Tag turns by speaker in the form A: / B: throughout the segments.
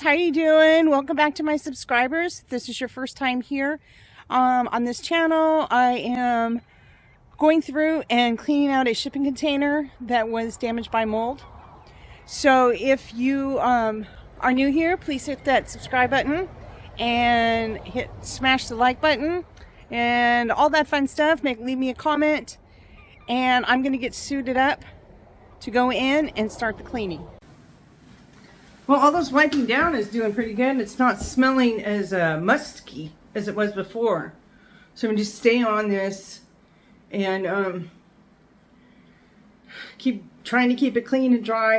A: how you doing? Welcome back to my subscribers. If this is your first time here on this channel, I am going through and cleaning out a shipping container that was damaged by mold. So if you are new here, please hit that subscribe button and smash the like button and all that fun stuff. Leave me a comment, and I'm going to get suited up to go in and start the cleaning. Well, all this wiping down is doing pretty good. It's not smelling as musky as it was before. So I'm going to just stay on this and keep trying to keep it clean and dry.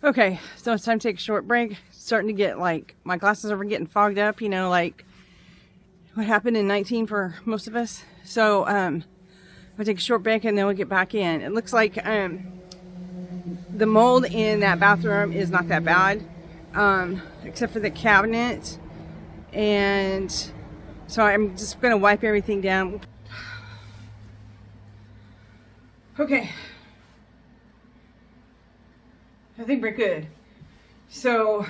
A: Okay, so it's time to take a short break. Starting to get like, my glasses are getting fogged up, you know, like what happened in 19 for most of us. So I'll take a short break and then we'll get back in. It looks like the mold in that bathroom is not that bad, except for the cabinet. And so I'm just gonna wipe everything down. Okay, I think we're good. So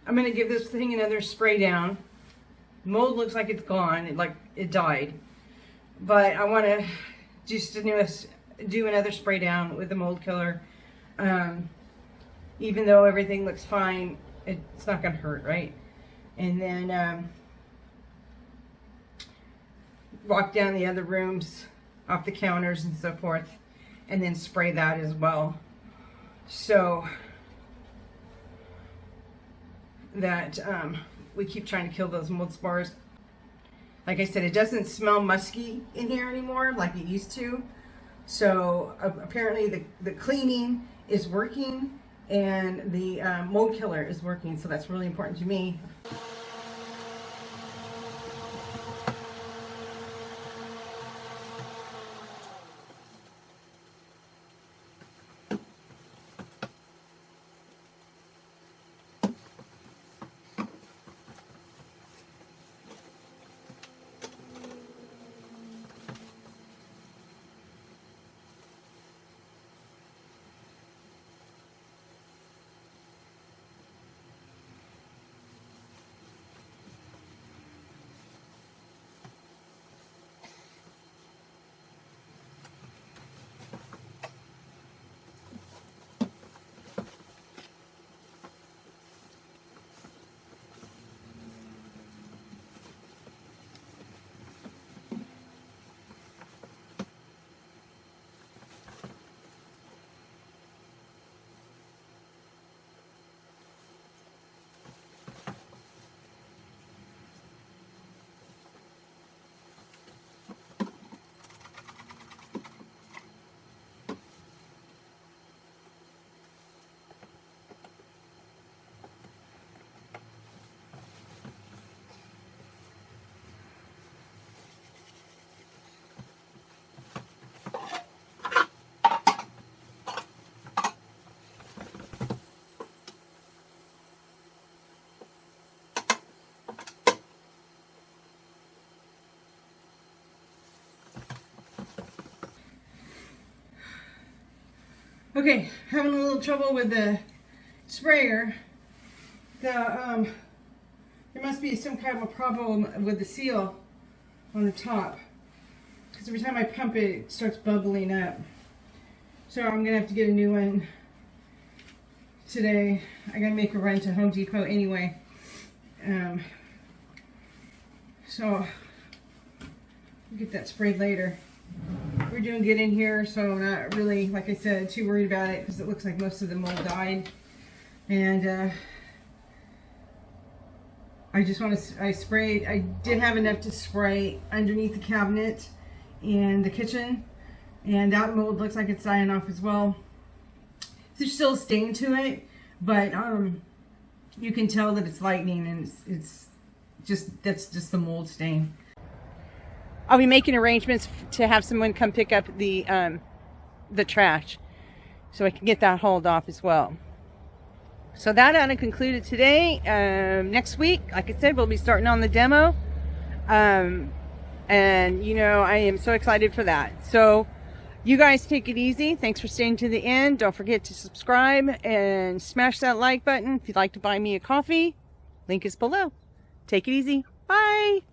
A: I'm gonna give this thing another spray down. Mold looks like it's gone, like it died. But I wanna just do another spray down with the mold killer. Even though everything looks fine, it's not gonna hurt, right? And then walk down the other rooms, off the counters and so forth, and then spray that as well. So that we keep trying to kill those mold spores. Like I said, it doesn't smell musky in here anymore like it used to. So apparently the cleaning is working and the mold killer is working. So that's really important to me. Okay, having a little trouble with the sprayer. There must be some kind of a problem with the seal on the top, because every time I pump it, it starts bubbling up. So I'm gonna have to get a new one today. I gotta make a run to Home Depot anyway. So we'll get that sprayed later. We're doing good in here, so I'm not really, like I said, too worried about it because it looks like most of the mold died. And I just want to, I did have enough to spray underneath the cabinet in the kitchen, and that mold looks like it's dying off as well. There's still a stain to it, but you can tell that it's lightning, and it's just, that's just the mold stain. I'll be making arrangements to have someone come pick up the trash, so I can get that hauled off as well. So that ought to conclude it today. Next week, like I said, we'll be starting on the demo. And you know, I am so excited for that. So you guys take it easy. Thanks for staying to the end. Don't forget to subscribe and smash that like button. If you'd like to buy me a coffee, link is below. Take it easy. Bye.